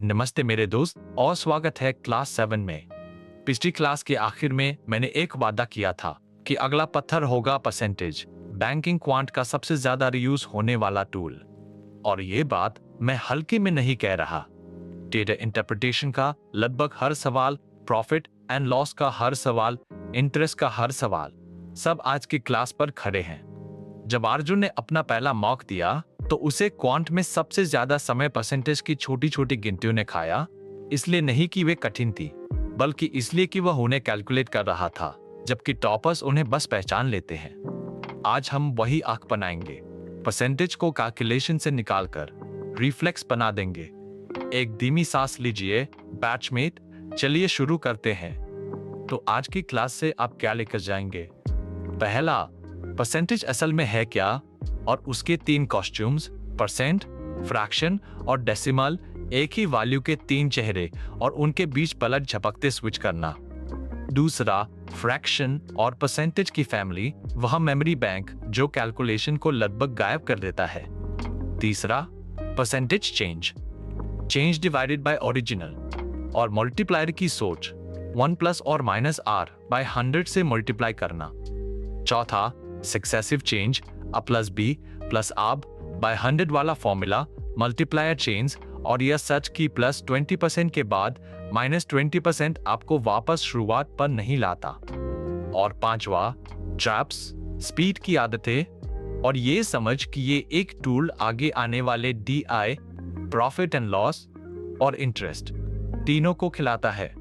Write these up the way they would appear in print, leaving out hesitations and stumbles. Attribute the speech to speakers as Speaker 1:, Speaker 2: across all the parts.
Speaker 1: नमस्ते मेरे दोस्त और स्वागत है क्लास 7 में। पिछली क्लास के आखिर में मैंने एक वादा किया था कि अगला पत्थर होगा परसेंटेज, बैंकिंग क्वांट का सबसे ज्यादा रीयूज होने वाला टूल। और ये बात मैं हल्के में नहीं कह रहा। डेटा इंटरप्रिटेशन का लगभग हर सवाल, प्रॉफिट एंड लॉस का हर सवाल, इंटरेस्ट का हर सवाल, सब आज की क्लास पर खड़े हैं। जब अर्जुन ने अपना पहला मॉक दिया तो उसे क्वांट में सबसे ज्यादा समय परसेंटेज की छोटी छोटी गिनतियों ने खाया। इसलिए नहीं कि वे कठिन थी, बल्कि इसलिए कि वह उन्हें कैलकुलेट कर रहा था, जबकि टॉपर्स उन्हें बस पहचान लेते हैं। आज हम वही आंख बनाएंगे, परसेंटेज को कैलकुलेशन से निकालकर रिफ्लेक्स बना देंगे। एक धीमी सांस लीजिए बैचमेट, चलिए शुरू करते हैं। तो आज की क्लास से आप क्या लेकर जाएंगे? पहला, परसेंटेज असल में है क्या और उसके 3 कॉस्ट्यूम्स, परसेंट, फ्रैक्शन और डेसिमल, एक ही वैल्यू के 3 चेहरे और उनके बीच पलट झपकते स्विच करना। दूसरा, फ्रैक्शन और परसेंटेज की फैमिली, वह मेमोरी बैंक जो कैलकुलेशन को लगभग गायब कर देता है। तीसरा, percentage change, change divided by original और मल्टीप्लायर की सोच, 1 प्लस और माइनस आर बाय 100 से मल्टीप्लाई करना। चौथा, successive change, a plus B plus AB by 100 वाला फॉर्मूला, मल्टीप्लायर चेंज, और यह सच कि प्लस 20% के बाद माइनस 20% आपको वापस शुरुआत पर नहीं लाता। और पांचवा, ट्रैप्स, स्पीड की आदतें और ये समझ कि ये एक टूल आगे आने वाले DI, प्रॉफिट एंड लॉस और इंटरेस्ट, तीनों को खिलाता है।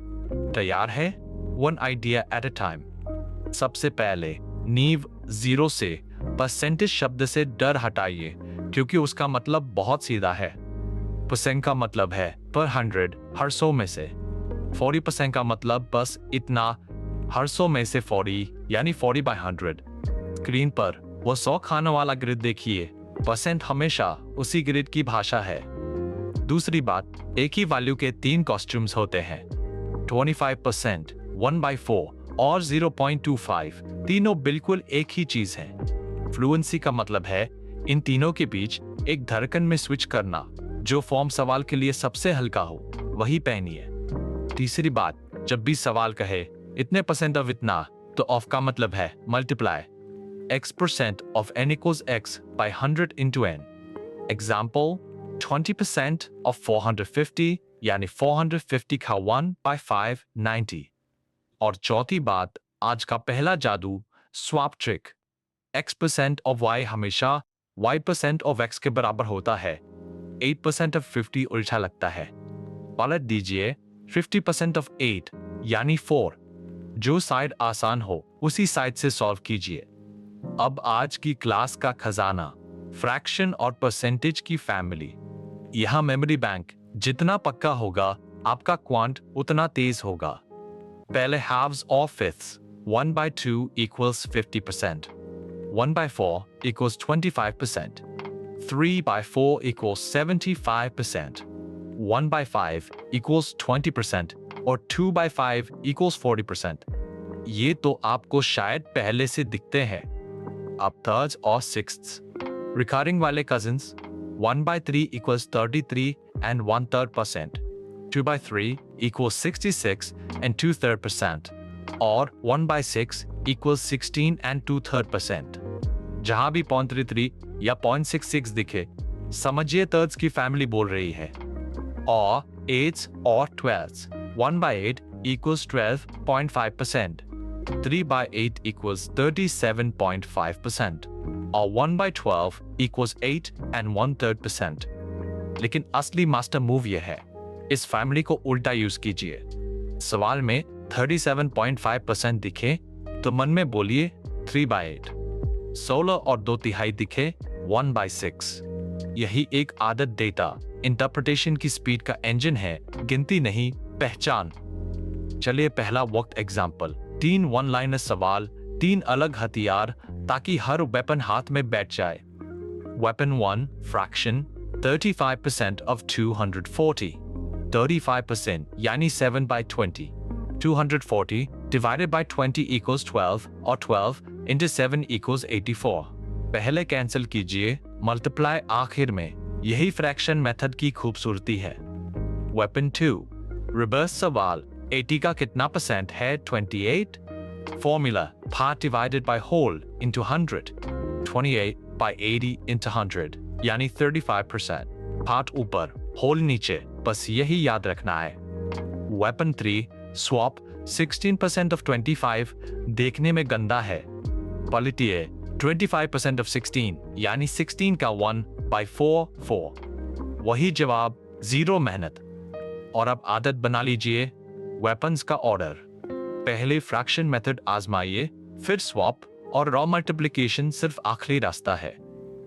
Speaker 1: तैयार है? One idea at a time. सबसे पहले नींव 0 से परसेंटेज शब्द से डर हटाइए, क्योंकि उसका मतलब बहुत सीधा है। परसेंट का मतलब है पर 100, हर 100 में से। 40% का मतलब बस इतना, हर 100 में से 40, यानी 40 बाय 100। स्क्रीन पर वो 100 खानों वाला ग्रिड देखिए। परसेंट हमेशा उसी ग्रिड की भाषा है। दूसरी बात, एक ही वैल्यू के 3 कॉस्ट्यूम्स होते हैं। 25%, 1/4 और 0.25, तीनों बिल्कुल एक ही चीज है। फ्लुएंसी का मतलब है इन तीनों के बीच एक धड़कन में स्विच करना। जो फॉर्म सवाल के लिए सबसे हल्का हो वही पहनिए। तीसरी बात, जब भी सवाल कहे इतने परसेंट ऑफ इतना, तो ऑफ का मतलब है multiply. x% of n equals x by 100 into n। Example, 20% of 450, यानी 450 का 1 by 5, 90। और चौथी बात, आज का पहला जादू, swap trick. x% of y हमेशा y% of x के बराबर होता है। 8% of 50 उल्टा लगता है। पलट दीजिए 50% of 8, यानी 4। जो साइड आसान हो उसी साइड से सॉल्व कीजिए। अब आज की क्लास का खजाना, फ्रैक्शन और परसेंटेज की फैमिली। यहां मेमोरी बैंक जितना पक्का होगा, आपका क्वांट उतना तेज होगा। पहले हाफ्स और फिफ्थ्स, 1/2 equals 50%, 1/4 equals 25%, 3/4 equals 75%, 1/5 equals 20% और 2/5 equals 40%। ये तो आपको शायद पहले से दिखते हैं। अब थर्ड्स और सिक्स्थ्स, रिकरिंग वाले cousins, 1/3 equals 33 and 1/3%, 2/3 equals 66 and 2/3%, और 1/6 equals 16 and 2/3%। जहां भी 0.33 या 0.66 दिखे, समझिए थर्ड्स की फैमिली बोल रही है। और एट्स और ट्वेल्व्स, 1/8 equals 12.5%, 3/8 equals 37.5%, और 1/12 equals 8 and 1/3%। लेकिन असली मास्टर मूव यह है, इस फैमिली को उल्टा यूज कीजिए। सवाल में 37.5% दिखे तो मन में बोलिए 3/8। 16 और 2/3 दिखे 1/6। यही एक आदत डेटा इंटरप्रिटेशन की स्पीड का इंजन है, गिनती नहीं, पहचान। चलिए पहला वक्त एग्जाम्पल, 3 वन लाइनर सवाल, 3 अलग हथियार, ताकि हर वेपन हाथ में बैठ जाए। वेपन 1, फ्रैक्शन, 35% of 240, 35% यानी 7/20। 240 divided by 20 equals 12 और 12 into 7 equals 84। पहले कैंसिल कीजिए, मल्टीप्लाई आखिर में। यही फ्रैक्शन मेथड की खूबसूरती है। वेपन 2, रिवर्स सवाल, 80 का कितना परसेंट है? 28. Formula, part divided by whole into 100, 28 by 80 into 100 यानी 35%. पार्ट ऊपर, होल नीचे, बस यही याद रखना है. वेपन 3, स्वैप, 16% of 25 देखने में गंदा है. पलटिए, 25% of 16 यानी 16 का 1 by 4, 4. वही जवाब, 0 मेहनत. और अब आदत बना लीजिए, वेपन्स का ऑर्डर. पहले फ्रैक्शन मेथड आजमाइए, फिर स्वैप और रॉ मल्टीप्लिकेशन सिर्फ आखिरी रास्ता है.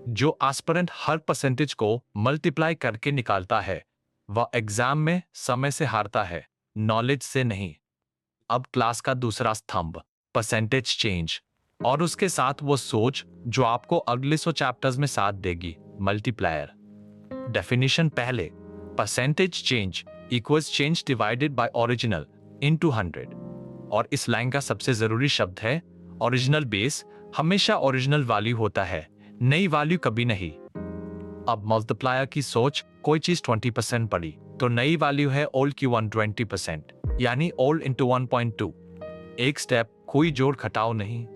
Speaker 1: जो एस्पिरेंट हर परसेंटेज को मल्टीप्लाई करके निकालता है वह एग्जाम में समय से हारता है, नॉलेज से नहीं. अब क्लास का दूसरा स्तंभ, परसेंटेज चेंज, और उसके साथ वो सोच जो आपको अगले 100 चैप्टर्स में साथ देगी, मल्टीप्लायर. डेफिनेशन पहले, percentage change equals change divided by original into 100. और इस लाइन का सबसे जरूरी शब्द है ओरिजिनल. बेस हमेशा ओरिजिनल वैल्यू होता है, नई वैल्यू कभी नहीं. अब मल्टीप्लायर की सोच, कोई चीज 20% पड़ी तो नई वैल्यू है ओल्ड की 120% यानी ओल्ड इंटू 1.2. एक स्टेप, कोई जोड़ घटाव नहीं.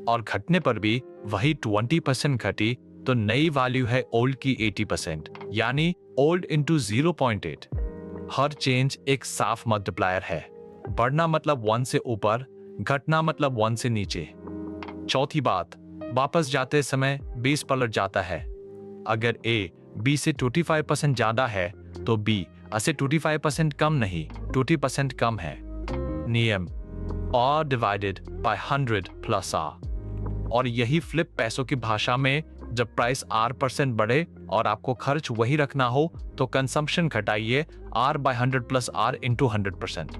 Speaker 1: और घटने पर भी वही 20% घटी तो नई वैल्यू है ओल्ड की 80% यानी ओल्ड इंटू 0.8. हर चेंज एक साफ मल्टीप्लायर है. बढ़ना मतलब 1 से ऊपर, घटना मतलब 1 से नीचे. चौथी बात, वापस जाते समय बेस पलट जाता है. अगर A B से 25% ज्यादा है तो B A से 25% कम नहीं, 20% कम है. नियम, R divided by 100 plus R. और यही फ्लिप पैसों की भाषा में, जब प्राइस R% बढ़े और आपको खर्च वही रखना हो तो कंजम्पशन घटाइए R by 100 plus R into 100%.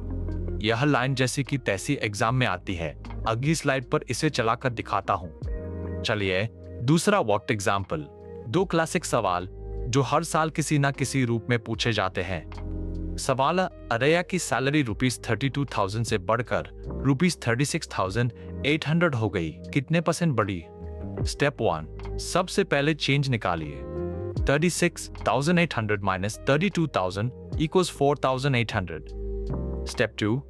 Speaker 1: यह लाइन जैसी की तैसी एग्जाम में आती है. अगली स्लाइड पर इसे चलाकर दिखाता हूं. चलिए दूसरा वॉट एग्जाम्पल. 2 क्लासिक सवाल जो हर साल किसी ना किसी रूप में पूछे जाते हैं. सवाल, अरैया की सैलरी ₹32,000 से बढ़कर ₹36,800 हो गई, कितने % बढ़ी? स्टेप 1, सबसे पहले चेंज निकालिए. 36,800 minus 32,000 equals 4,800. Step 2,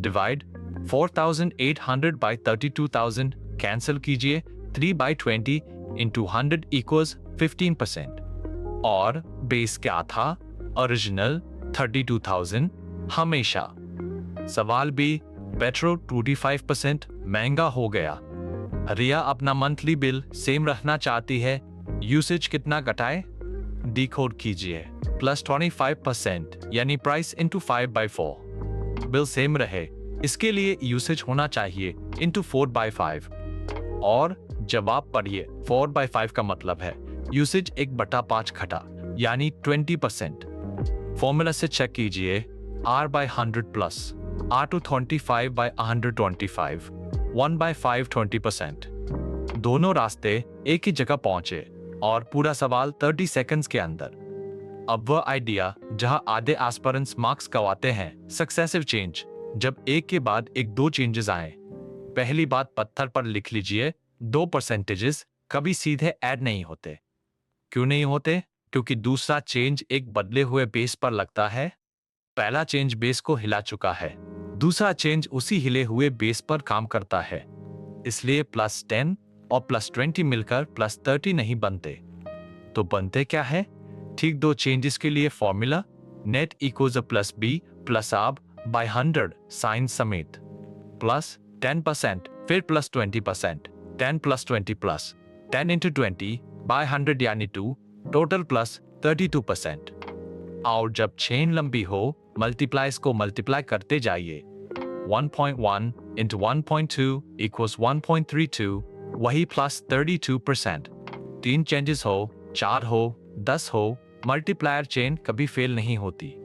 Speaker 1: divide 4,800 by 32,000, cancel कीजिए. 3 by 20 into 100 equals 15%. और बेस क्या था? ओरिजिनल 32,000 हमेशा. सवाल भी, पेट्रोल 25% महंगा हो गया. रिया अपना मंथली बिल सेम रखना चाहती है, यूसेज कितना घटाए? डिकोड कीजिए. प्लस 25% यानी प्राइस इंटू 5/4. बिल सेम रहे, इसके लिए यूसेज होना चाहिए इंटू 4/5. और जवाब पढ़िए, 4/5 का मतलब है यूसेज 1/5 घटा यानी 20%. फॉर्मूला से चेक कीजिए, R by 100 plus R to 25 by 125, 1/5 20%. दोनों रास्ते एक ही जगह पहुंचे और पूरा सवाल 30 सेकंड्स के अंदर. अब वह आइडिया जहां आधे एस्पिरेंट्स मार्क्स गवाते हैं, सक्सेसिव चेंज, जब एक के बाद एक 2 चेंजेस आए. पहली बात पत्थर पर लिख लीजिए, 2 परसेंटेजेस कभी सीधे ऐड नहीं होते. क्यों नहीं होते? क्योंकि दूसरा चेंज एक बदले हुए बेस पर लगता है. पहला चेंज बेस को हिला चुका है, दूसरा चेंज उसी हिले हुए बेस पर काम करता है. इसलिए +10 और +20 मिलकर +30 नहीं बनते. तो बनते क्या है? ठीक 2 चेंजेस के लिए formula, net equals +B plus AB by 100 sign समेत, प्लस 10% फिर +20%, 10 + 20 प्लस 10 into 20 by 100 यानी 2, टोटल प्लस 32%. और जब चेन लंबी हो, मल्टीप्लाइज को मल्टीप्लाई करते जाइए. 1.1 into 1.2 equals 1.32, वही प्लस 32%. 3 चेंजेस हो, 4 हो, 10 हो, मल्टीप्लायर चेन कभी फेल नहीं होती.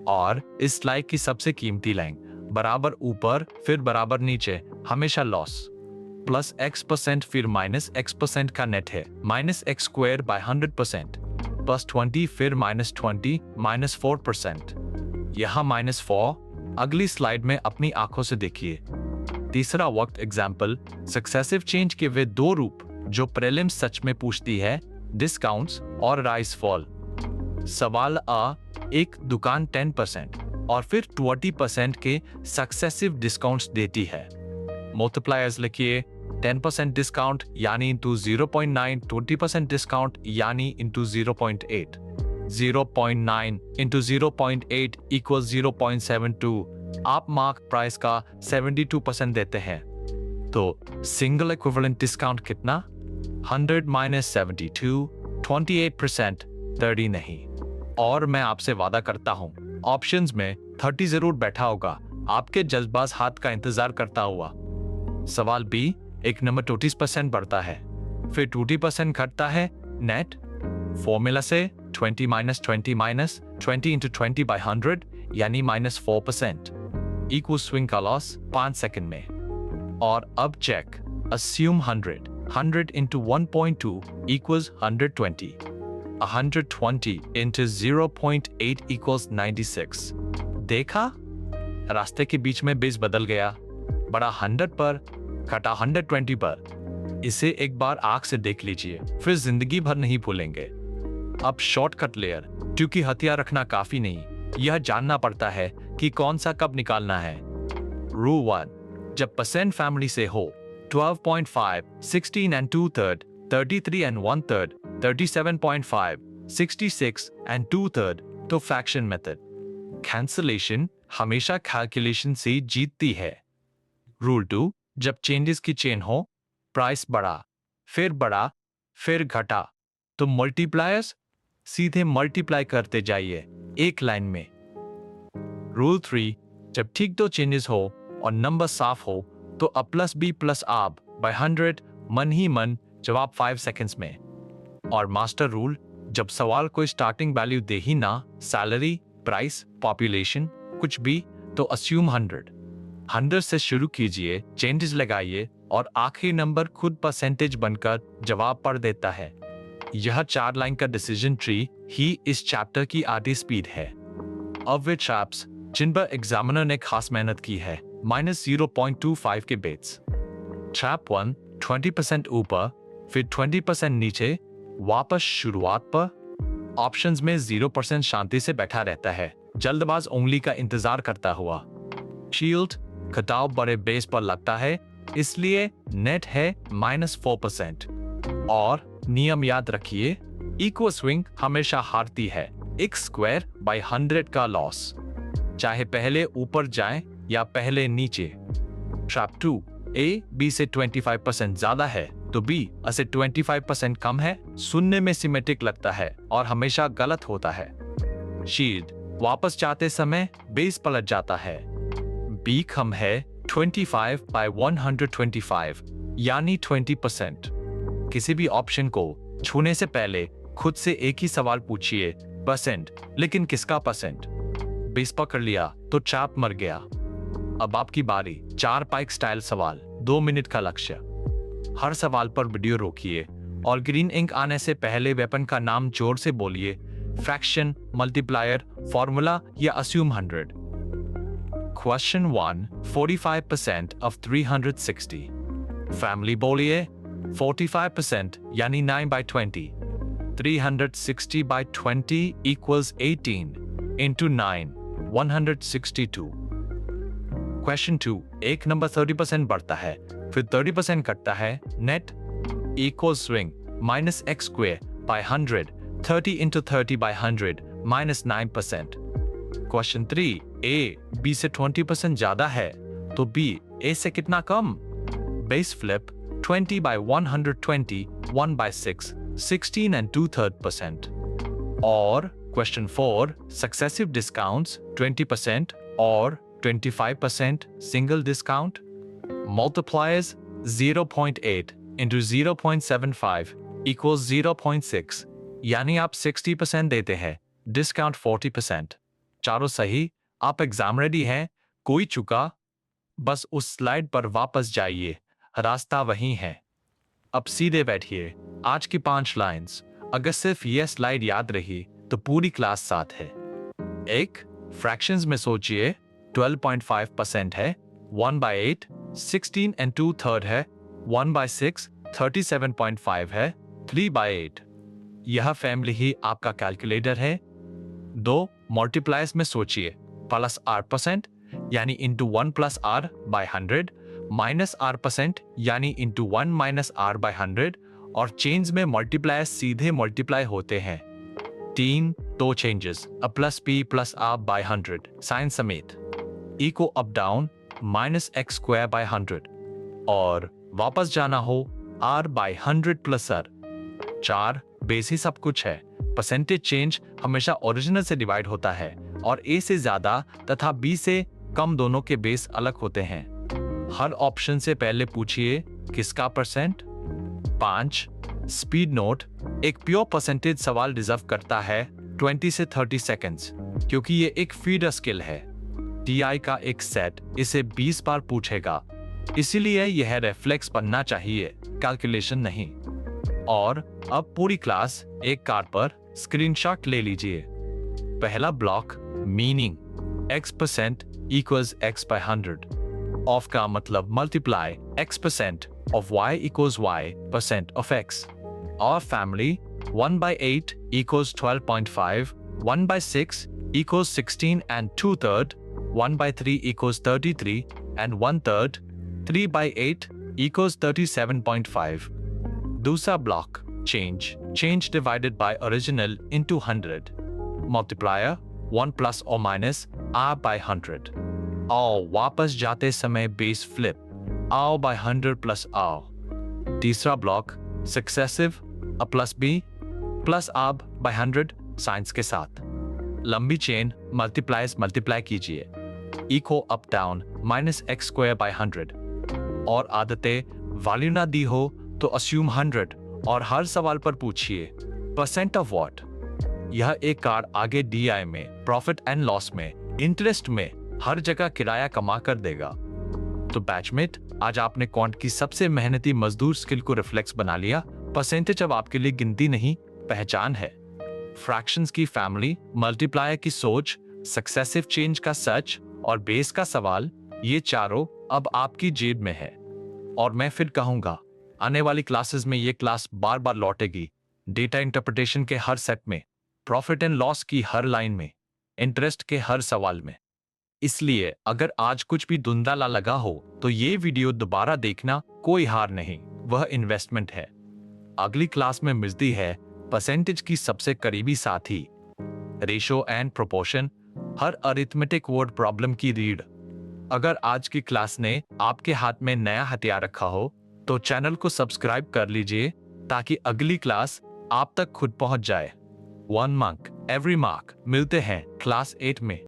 Speaker 1: और इस स्लाइड की सबसे कीमती लाइन, बराबर ऊपर फिर बराबर नीचे, हमेशा लॉस. प्लस X% फिर माइनस X% का नेट है -X² by 100%, प्लस 20 फिर -20 -4%. यहाँ -4. अगली स्लाइड में अपनी आंखों से देखिए. तीसरा वक्त एग्जाम्पल, सक्सेसिव चेंज के वे 2 रूप जो प्रीलिम्स सच में पूछती है, डिस्काउंट्स और राइज फॉल. सवाल आ, एक दुकान 10% और फिर 20% के सक्सेसिव डिस्काउंट्स देती है। मल्टीप्लायर्स लिखिए, 10% डिस्काउंट यानी इंटू 0.9, 20% डिस्काउंट यानी इंटू 0.8, 0.9 इंटू 0.8 इक्वल 0.72। आप मार्क प्राइस का 72% देते हैं, तो सिंगल इक्विवेलेंट डिस्काउंट कितना? 100 माइनस 72, 28%, 30 नहीं। और मैं आपसे वादा करता हूं, ऑप्शंस में 30 जरूर बैठा होगा, आपके जज्बात हाथ का इंतजार करता हुआ। सवाल बी, एक नंबर 20% बढ़ता है, फिर 20% घटता है, नेट फॉर्मूला से 20 माइनस 20 माइनस 20 इंटू 20 बाई 100 यानी -4% इक्वल स्विंग का लॉस 5 सेकंड में। और अब check, assume 100 into 1.2 equals 120, 120 into 0.8 equals 96। देखा, रास्ते के बीच में बेस बदल गया, बड़ा 100 पर, घटा 120 पर। इसे एक बार आंख से देख लीजिए, फिर जिंदगी भर नहीं भूलेंगे। अब शॉर्टकट लेयर, क्योंकि हथियार रखना काफी नहीं, यह जानना पड़ता है कि कौन सा कब निकालना है। रूल 1, जब परसेंट फैमिली से हो 12.5, 16 and 2/3, 33 and 1/3, 37.5, 66 and 2/3, तो फ्रैक्शन मेथड। कैंसलेशन हमेशा कैलकुलेशन से जीतती है। रूल 2, जब चेंजेस की चेन हो, प्राइस बढ़ा, फिर घटा, तो मल्टीप्लायर्स सीधे मल्टीप्लाई करते जाइए एक लाइन में। रूल 3, जब ठीक दो चेंजेस हो और नंबर साफ हो, तो a प्लस बी प्लस आप बाय 100 मन ही मन, जवाब 5 सेकंड्स में। और मास्टर रूल, जब सवाल कोई स्टार्टिंग वैल्यू दे ही ना, सैलरी, प्राइस, पॉपुलेशन, कुछ भी, तो अस्यूम 100 से शुरू कीजिए, चेंजेस लगाइए और आखिरी नंबर खुद परसेंटेज बनकर जवाब पढ़ देता है। यह 4 लाइन का डिसीजन ट्री ही इस चैप्टर की आधी स्पीड है। अब वे ट्रैप्स जिन पर एग्जामिनर ने खास मेहनत की है, -0.25 के बेट्स। ट्रैप 1, 20% ऊपर, फिर 20% नीचे, वापस शुरुआत पर। ऑप्शंस में 0% शांति से बैठा रहता है, जल्दबाज उंगली का इंतजार करता हुआ। शील्ड घटाव बड़े बेस पर लगता है, इसलिए नेट है -4%। और नियम याद रखिए, इक्वल स्विंग हमेशा हारती है, एक स्क्वायर बाय 100 का लॉस, चाहे पहले ऊपर जाए या पहले नीचे। ट्रैप 2, ए बी से 25% ज्यादा है तो बी से 25% कम है, सुनने में सिमेट्रिक लगता है और हमेशा गलत होता है। शील्ड वापस जाते समय बेस पलट जाता है, बी कम है 25 बाय 125 यानी 20%। किसी भी ऑप्शन को छूने से पहले खुद से एक ही सवाल पूछिए, परसेंट, लेकिन किसका परसेंट? बेस पकड़ लिया तो ट्रैप मर गया। अब आपकी बारी, 4 पाइक स्टाइल सवाल, 2 मिनट का लक्ष्य। हर सवाल पर वीडियो रोकिए और ग्रीन इंक आने से पहले वेपन का नाम जोर से बोलिए, फ्रैक्शन, मल्टीप्लायर, फॉर्मूला या अस्यूम 100। Question 1, 45% of 360। फैमिली बोलिए, 45% यानी 9 by 20, 360 by 20 equals 18 into 9, 162। Question 2, एक नंबर 30% बढ़ता है, फिर 30% घटता है, net equal swing -x² by 100, 30 into 30 by 100 -9%। Question 3, a b से 20% ज्यादा है तो बी ए से कितना कम? Base flip 20 by 120, 1 by 6, 16 and 2/3%। और क्वेश्चन 4, सक्सेसिव डिस्काउंट्स 20% और 25% single discount. Multipliers 0.8 into 0.75 equals 0.6, यानी आप 60% देते हैं, डिस्काउंट 40%। चारों सही, आप एग्जाम रेडी हैं, कोई चुका, बस उस स्लाइड पर वापस जाइए, रास्ता वही है। अब सीधे बैठिए, आज की 5 लाइंस, अगर सिर्फ यह स्लाइड याद रही तो पूरी क्लास साथ है। 1, फ्रैक्शंस में सोचिए, 12.5% है, 1 by 8, 16 and 2/3 है, 1 by 6, 37.5 है, 3 by 8। यह फैमिली ही आपका कैलकुलेटर है, दो मल्टीप्लायर्स में सोचिए, प्लस R% यानी into 1 plus R bye 100, minus R% यानी इंटू 1 माइनस R बाय 100, और चेंज में मल्टीप्लायर्स सीधे मल्टीप्लाई होते हैं। 3 दो चेंजेस, अ plus P plus R bye 100 sign समेत, E को up down minus x square by 100, और वापस जाना हो R बाय 100 प्लस R। 4 बेस ही सब कुछ है। परसेंटेज चेंज हमेशा ओरिजिनल से डिवाइड होता है और A से ज्यादा तथा B से कम दोनों के बेस अलग होते हैं। हर ऑप्शन से पहले पूछिए किसका परसेंट। 5 स्पीड नोट, एक प्योर परसेंटेज सवाल डिजर्व करता है 20 से 30 सेकंड्स, क्योंकि ये एक फीडर स्किल है। TI का एक सेट इसे 20 बार पूछेगा, इसीलिए यह रिफ्लेक्स बनना चाहिए, कैलकुलेशन नहीं। और अब पूरी क्लास एक कार्ड पर स्क्रीनशॉट ले लीजिए। पहला block meaning, x% equals x by 100। Of का मतलब multiply x% of y equals y% of x। और family 1 by 8 equals 12.5, 1 by 6 equals 16 and 2/3, 1 by 3 equals 33 and 1/3, 3 by 8 equals 37.5। दूसरा block change divided by original into 100, multiplier 1 plus or minus r by 100, और वापस जाते समय base flip r by 100 plus r। तीसरा block successive a plus b plus r by 100 science के साथ। लंबी chain multiply कीजिए, e को up down minus x square by 100, और आदतें वैल्यू ना दी हो तो अस्यूम 100 और हर सवाल पर पूछिए परसेंट ऑफ व्हाट। यह एक कार्ड आगे DI में, प्रॉफिट एंड लॉस में, इंटरेस्ट में, हर जगह किराया कमा कर देगा। तो बैचमेट, आज आपने क्वांट की सबसे मेहनती मजदूर स्किल को रिफ्लेक्स बना लिया। परसेंटेज अब आपके लिए गिनती नहीं, पहचान है। फ्रैक्शंस की फैमिली, मल्टीप्लायर की सोच, सक्सेसिव चेंज का सच और बेस का सवाल, ये चारों अब आपकी जेब में है। और मैं फिर कहूंगा, आने वाली क्लासेस में ये क्लास बार बार लौटेगी। डेटा इंटरप्रिटेशन के हर सेट में, प्रॉफिट एंड लॉस की हर लाइन में, इंटरेस्ट के हर सवाल में। इसलिए अगर आज कुछ भी धुंधला लगा हो तो ये वीडियो दोबारा देखना कोई हार नहीं, वह इन्वेस्टमेंट है। अगली क्लास में मिलती है परसेंटेज की सबसे करीबी साथी, ratio and proportion, her arithmetic word problem की रीड। अगर आज की क्लास ने आपके हाथ में नया हथियार रखा हो तो चैनल को सब्सक्राइब कर लीजिए ताकि अगली क्लास आप तक खुद पहुंच जाए। 1 मार्क एवरी मार्क। मिलते हैं क्लास 8 में।